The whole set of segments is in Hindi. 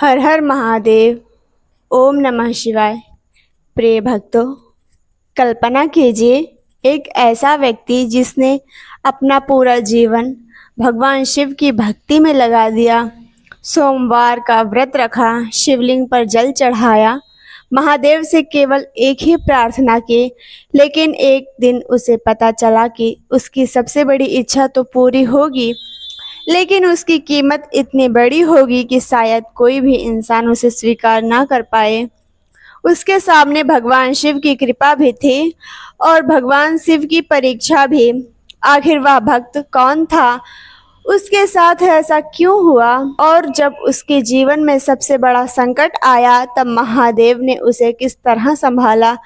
हर हर महादेव। ओम नमः शिवाय। प्रिय भक्तों, कल्पना कीजिए एक ऐसा व्यक्ति जिसने अपना पूरा जीवन भगवान शिव की भक्ति में लगा दिया। सोमवार का व्रत रखा, शिवलिंग पर जल चढ़ाया, महादेव से केवल एक ही प्रार्थना की। लेकिन एक दिन उसे पता चला कि उसकी सबसे बड़ी इच्छा तो पूरी होगी, लेकिन उसकी कीमत इतनी बड़ी होगी कि शायद कोई भी इंसान उसे स्वीकार ना कर पाए। उसके सामने भगवान शिव की कृपा भी थी और भगवान शिव की परीक्षा भी। आखिर वह भक्त कौन था? उसके साथ ऐसा क्यों हुआ? और जब उसके जीवन में सबसे बड़ा संकट आया तब महादेव ने उसे किस तरह संभाला?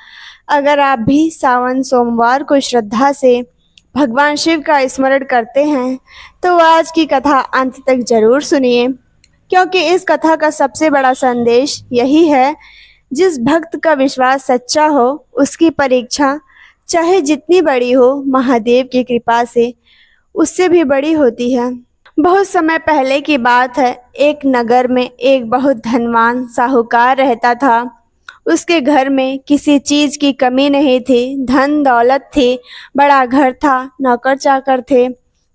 अगर आप भी सावन सोमवार को श्रद्धा से भगवान शिव का स्मरण करते हैं तो आज की कथा अंत तक जरूर सुनिए, क्योंकि इस कथा का सबसे बड़ा संदेश यही है, जिस भक्त का विश्वास सच्चा हो उसकी परीक्षा चाहे जितनी बड़ी हो, महादेव की कृपा से उससे भी बड़ी होती है। बहुत समय पहले की बात है। एक नगर में एक बहुत धनवान साहूकार रहता था। उसके घर में किसी चीज की कमी नहीं थी। धन दौलत थी, बड़ा घर था, नौकर चाकर थे,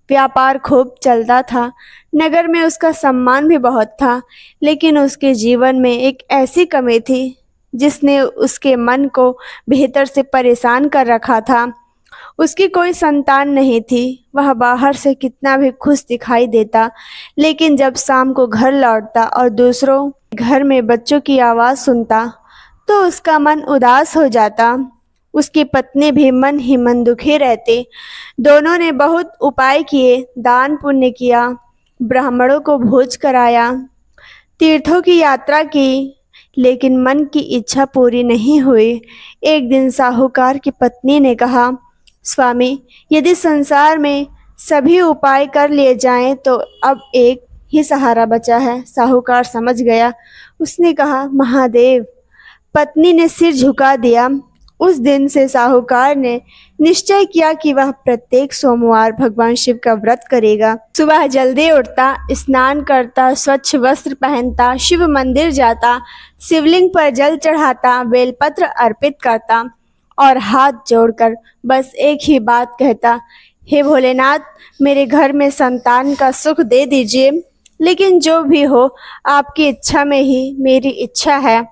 व्यापार खूब चलता था। नगर में उसका सम्मान भी बहुत था। लेकिन उसके जीवन में एक ऐसी कमी थी जिसने उसके मन को भीतर से परेशान कर रखा था। उसकी कोई संतान नहीं थी। वह बाहर से कितना भी खुश दिखाई देता, लेकिन जब शाम को घर लौटता और दूसरों घर में बच्चों की आवाज़ सुनता तो उसका मन उदास हो जाता। उसकी पत्नी भी मन ही मन दुखी रहती। दोनों ने बहुत उपाय किए, दान पुण्य किया, ब्राह्मणों को भोज कराया, तीर्थों की यात्रा की, लेकिन मन की इच्छा पूरी नहीं हुई। एक दिन साहूकार की पत्नी ने कहा, स्वामी, यदि संसार में सभी उपाय कर लिए जाएं तो अब एक ही सहारा बचा है। साहूकार समझ गया। उसने कहा, महादेव। पत्नी ने सिर झुका दिया। उस दिन से साहूकार ने निश्चय किया कि वह प्रत्येक सोमवार भगवान शिव का व्रत करेगा। सुबह जल्दी उठता, स्नान करता, स्वच्छ वस्त्र पहनता, शिव मंदिर जाता, शिवलिंग पर जल चढ़ाता, बेलपत्र अर्पित करता और हाथ जोड़कर बस एक ही बात कहता, हे भोलेनाथ, मेरे घर में संतान का सुख दे दीजिए। लेकिन जो भी हो, आपकी इच्छा में ही मेरी इच्छा है।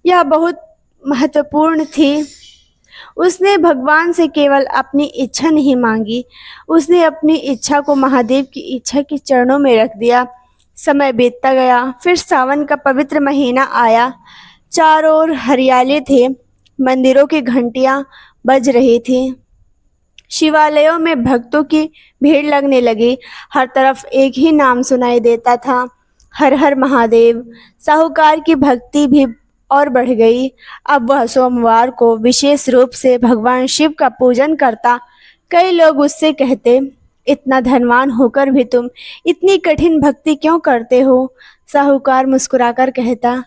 यह बहुत महत्वपूर्ण थी। उसने भगवान से केवल अपनी इच्छा नहीं मांगी, उसने अपनी इच्छा को महादेव की इच्छा के चरणों में रख दिया। समय बीतता गया। फिर सावन का पवित्र महीना आया। चारों ओर हरियाली थे, मंदिरों की घंटियां बज रही थी, शिवालयों में भक्तों की भीड़ लगने लगी। हर तरफ एक ही नाम सुनाई देता था, हर हर महादेव। साहूकार की भक्ति भी और बढ़ गई। अब वह सोमवार को विशेष रूप से भगवान शिव का पूजन करता। कई लोग उससे कहते, इतना धनवान होकर भी तुम इतनी कठिन भक्ति क्यों करते हो? साहूकार मुस्कुराकर कहता,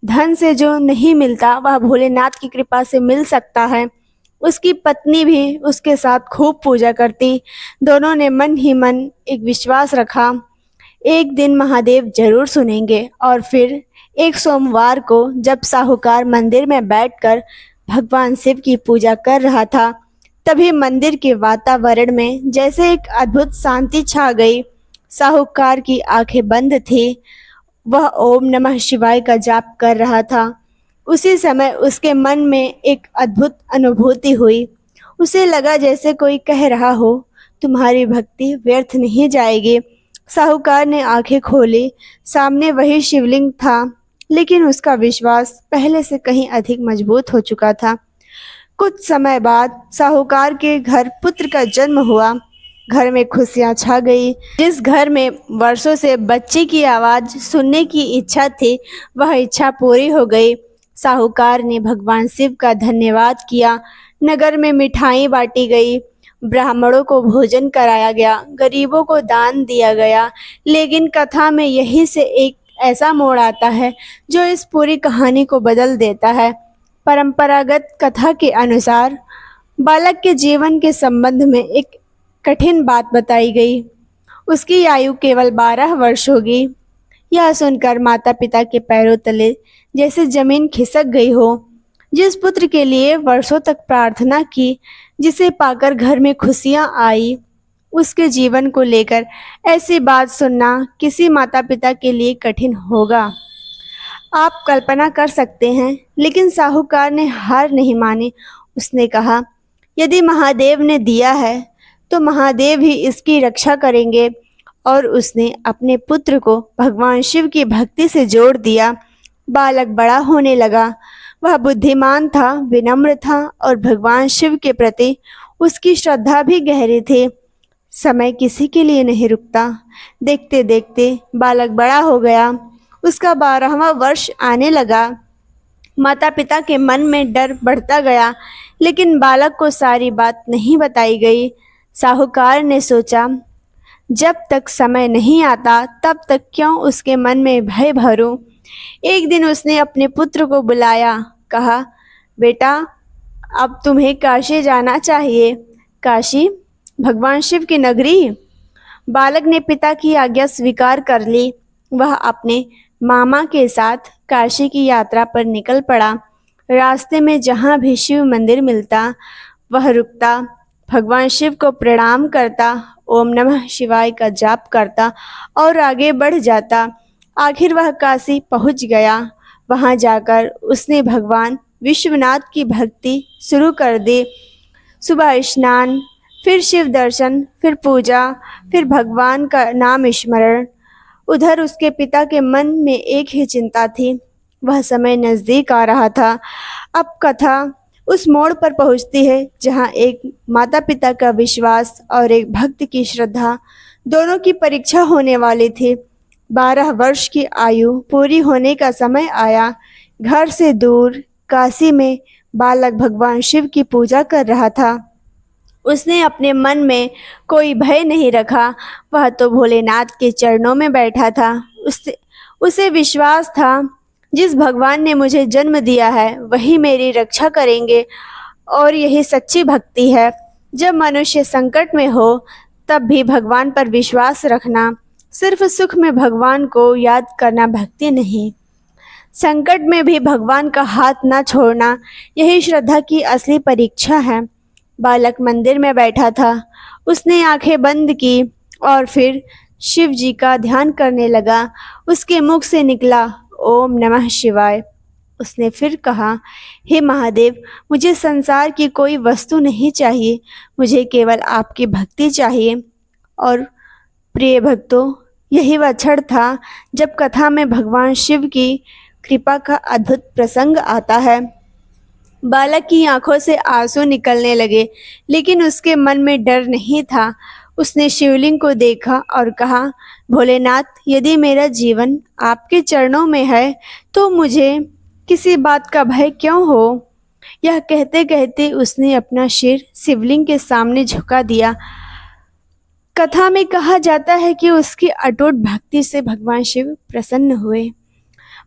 धन से जो नहीं मिलता वह भोलेनाथ की कृपा से मिल सकता है। उसकी पत्नी भी उसके साथ खूब पूजा करती। दोनों ने मन ही मन एक विश्वास रखा, एक दिन महादेव जरूर सुनेंगे। और फिर एक सोमवार को जब साहूकार मंदिर में बैठकर भगवान शिव की पूजा कर रहा था, तभी मंदिर के वातावरण में जैसे एक अद्भुत शांति छा गई। साहूकार की आंखें बंद थी। वह ओम नमः शिवाय का जाप कर रहा था। उसी समय उसके मन में एक अद्भुत अनुभूति हुई। उसे लगा जैसे कोई कह रहा हो, तुम्हारी भक्ति व्यर्थ नहीं जाएगी। साहूकार ने आंखें खोली। सामने वही शिवलिंग था, लेकिन उसका विश्वास पहले से कहीं अधिक मजबूत हो चुका था। कुछ समय बाद साहूकार के घर पुत्र का जन्म हुआ। घर में खुशियां छा गई। जिस घर में वर्षों से बच्चे की आवाज़ सुनने की इच्छा थी, वह इच्छा पूरी हो गई। साहूकार ने भगवान शिव का धन्यवाद किया। नगर में मिठाई बांटी गई, ब्राह्मणों को भोजन कराया गया, गरीबों को दान दिया गया। लेकिन कथा में यही से एक ऐसा मोड़ आता है जो इस पूरी कहानी को बदल देता है। परंपरागत कथा के अनुसार बालक के जीवन के संबंध में एक कठिन बात बताई गई। उसकी आयु केवल 12 वर्ष होगी। यह सुनकर माता पिता के पैरों तले जैसे जमीन खिसक गई हो। जिस पुत्र के लिए वर्षों तक प्रार्थना की, जिसे पाकर घर में खुशियां आई, उसके जीवन को लेकर ऐसी बात सुनना किसी माता पिता के लिए कठिन होगा। आप कल्पना कर सकते हैं, लेकिन साहूकार ने हार नहीं मानी। उसने कहा, यदि महादेव ने दिया है तो महादेव ही इसकी रक्षा करेंगे। और उसने अपने पुत्र को भगवान शिव की भक्ति से जोड़ दिया। बालक बड़ा होने लगा। वह बुद्धिमान था, विनम्र था और भगवान शिव के प्रति उसकी श्रद्धा भी गहरी थी। समय किसी के लिए नहीं रुकता। देखते देखते बालक बड़ा हो गया। उसका 12वां वर्ष आने लगा। माता पिता के मन में डर बढ़ता गया, लेकिन बालक को सारी बात नहीं बताई गई। साहूकार ने सोचा, जब तक समय नहीं आता तब तक क्यों उसके मन में भय भरूं। एक दिन उसने अपने पुत्र को बुलाया, कहा, बेटा, अब तुम्हें काशी जाना चाहिए। काशी? भगवान शिव की नगरी? बालक ने पिता की आज्ञा स्वीकार कर ली। वह अपने मामा के साथ काशी की यात्रा पर निकल पड़ा। रास्ते में जहाँ भी शिव मंदिर मिलता वह रुकता, भगवान शिव को प्रणाम करता, ओम नमः शिवाय का जाप करता और आगे बढ़ जाता। आखिर वह काशी पहुँच गया। वहाँ जाकर उसने भगवान विश्वनाथ की भक्ति शुरू कर दी। सुबह स्नान, फिर शिव दर्शन, फिर पूजा, फिर भगवान का नाम स्मरण। उधर उसके पिता के मन में एक ही चिंता थी। वह समय नज़दीक आ रहा था। अब कथा उस मोड़ पर पहुंचती है जहां एक माता पिता का विश्वास और एक भक्त की श्रद्धा दोनों की परीक्षा होने वाली थी। 12 वर्ष की आयु पूरी होने का समय आया। घर से दूर काशी में बालक भगवान शिव की पूजा कर रहा था। उसने अपने मन में कोई भय नहीं रखा। वह तो भोलेनाथ के चरणों में बैठा था। उसे विश्वास था, जिस भगवान ने मुझे जन्म दिया है वही मेरी रक्षा करेंगे। और यही सच्ची भक्ति है। जब मनुष्य संकट में हो तब भी भगवान पर विश्वास रखना, सिर्फ सुख में भगवान को याद करना भक्ति नहीं। संकट में भी भगवान का हाथ न छोड़ना, यही श्रद्धा की असली परीक्षा है। बालक मंदिर में बैठा था। उसने आंखें बंद की और फिर शिव जी का ध्यान करने लगा। उसके मुख से निकला, ओम नमः शिवाय। उसने फिर कहा, हे महादेव, मुझे संसार की कोई वस्तु नहीं चाहिए, मुझे केवल आपकी भक्ति चाहिए। और प्रिय भक्तों, यही वह क्षण था जब कथा में भगवान शिव की कृपा का अद्भुत प्रसंग आता है। बालक की आंखों से आंसू निकलने लगे, लेकिन उसके मन में डर नहीं था। उसने शिवलिंग को देखा और कहा, भोलेनाथ, यदि मेरा जीवन आपके चरणों में है तो मुझे किसी बात का भय क्यों हो। यह कहते कहते उसने अपना सिर शिवलिंग के सामने झुका दिया। कथा में कहा जाता है कि उसकी अटूट भक्ति से भगवान शिव प्रसन्न हुए।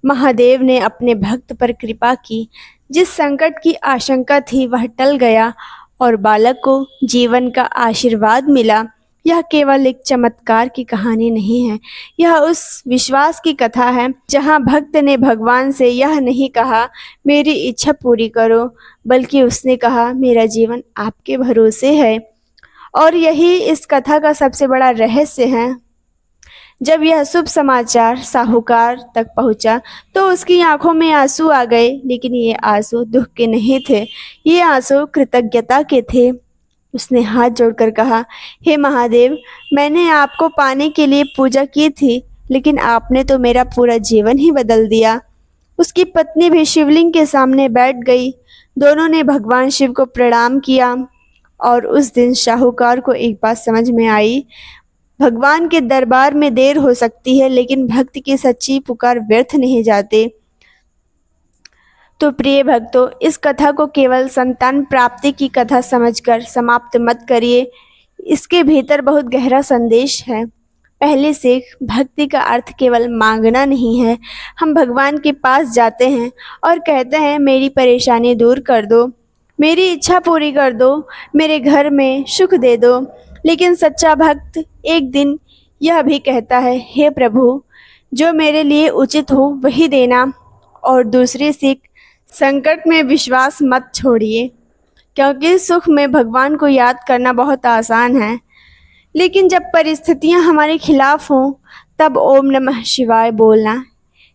महादेव ने अपने भक्त पर कृपा की। जिस संकट की आशंका थी वह टल गया और बालक को जीवन का आशीर्वाद मिला। यह केवल एक चमत्कार की कहानी नहीं है, यह उस विश्वास की कथा है जहां भक्त ने भगवान से यह नहीं कहा, मेरी इच्छा पूरी करो, बल्कि उसने कहा, मेरा जीवन आपके भरोसे है। और यही इस कथा का सबसे बड़ा रहस्य है। जब यह शुभ समाचार साहूकार तक पहुंचा तो उसकी आंखों में आंसू आ गए, लेकिन ये आंसू दुख के नहीं थे, ये आंसू कृतज्ञता के थे। उसने हाथ जोड़कर कहा, हे महादेव, मैंने आपको पाने के लिए पूजा की थी, लेकिन आपने तो मेरा पूरा जीवन ही बदल दिया। उसकी पत्नी भी शिवलिंग के सामने बैठ गई। दोनों ने भगवान शिव को प्रणाम किया। और उस दिन साहूकार को एक बात समझ में आई, भगवान के दरबार में देर हो सकती है, लेकिन भक्त की सच्ची पुकार व्यर्थ नहीं जाते। तो प्रिय भक्तों, इस कथा को केवल संतान प्राप्ति की कथा समझकर समाप्त मत करिए। इसके भीतर बहुत गहरा संदेश है। पहली सीख, भक्ति का अर्थ केवल मांगना नहीं है। हम भगवान के पास जाते हैं और कहते हैं, मेरी परेशानी दूर कर दो, मेरी इच्छा पूरी कर दो, मेरे घर में सुख दे दो। लेकिन सच्चा भक्त एक दिन यह भी कहता है, हे प्रभु, जो मेरे लिए उचित हो वही देना। और दूसरी सीख, संकट में विश्वास मत छोड़िए, क्योंकि सुख में भगवान को याद करना बहुत आसान है, लेकिन जब परिस्थितियां हमारे खिलाफ हों तब ओम नमः शिवाय बोलना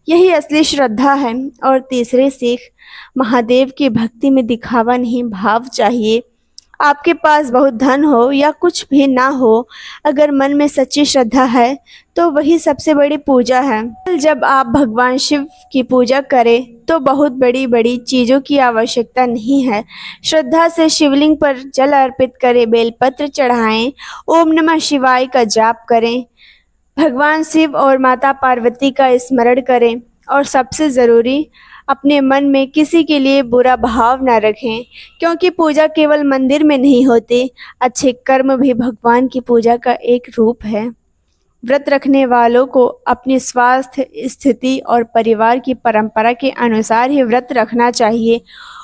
यही असली श्रद्धा है। और तीसरी सीख, महादेव की भक्ति में दिखावा नहीं, भाव चाहिए। आपके पास बहुत धन हो या कुछ भी ना हो, अगर मन में सच्ची श्रद्धा है तो वही सबसे बड़ी पूजा है। जब आप भगवान शिव की पूजा करें तो बहुत बड़ी बड़ी चीज़ों की आवश्यकता नहीं है। श्रद्धा से शिवलिंग पर जल अर्पित करें, बेलपत्र चढ़ाएं, ओम नमः शिवाय का जाप करें, भगवान शिव और माता पार्वती का स्मरण करें, और सबसे ज़रूरी, अपने मन में किसी के लिए बुरा भाव न रखें, क्योंकि पूजा केवल मंदिर में नहीं होती, अच्छे कर्म भी भगवान की पूजा का एक रूप है। व्रत रखने वालों को अपनी स्वास्थ्य स्थिति और परिवार की परंपरा के अनुसार ही व्रत रखना चाहिए।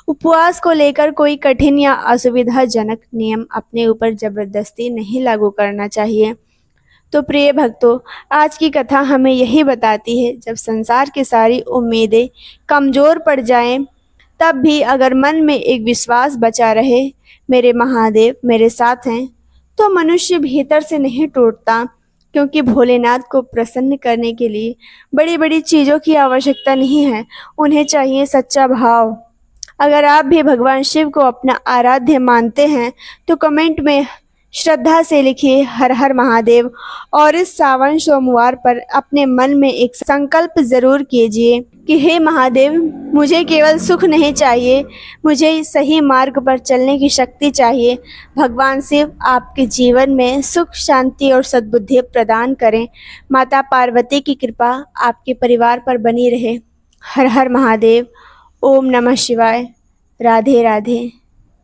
उपवास को लेकर कोई कठिन या असुविधाजनक नियम अपने ऊपर जबरदस्ती नहीं लागू करना चाहिए। तो प्रिय भक्तों, आज की कथा हमें यही बताती है, जब संसार की सारी उम्मीदें कमज़ोर पड़ जाएं, तब भी अगर मन में एक विश्वास बचा रहे, मेरे महादेव मेरे साथ हैं, तो मनुष्य भीतर से नहीं टूटता। क्योंकि भोलेनाथ को प्रसन्न करने के लिए बड़ी बड़ी चीज़ों की आवश्यकता नहीं है, उन्हें चाहिए सच्चा भाव। अगर आप भी भगवान शिव को अपना आराध्य मानते हैं तो कमेंट में श्रद्धा से लिखिए हर हर महादेव, और इस सावन सोमवार पर अपने मन में एक संकल्प जरूर कीजिए कि हे महादेव, मुझे केवल सुख नहीं चाहिए, मुझे सही मार्ग पर चलने की शक्ति चाहिए। भगवान शिव आपके जीवन में सुख, शांति और सद्बुद्धि प्रदान करें। माता पार्वती की कृपा आपके परिवार पर बनी रहे। हर हर महादेव। ओम नमः शिवाय। राधे राधे।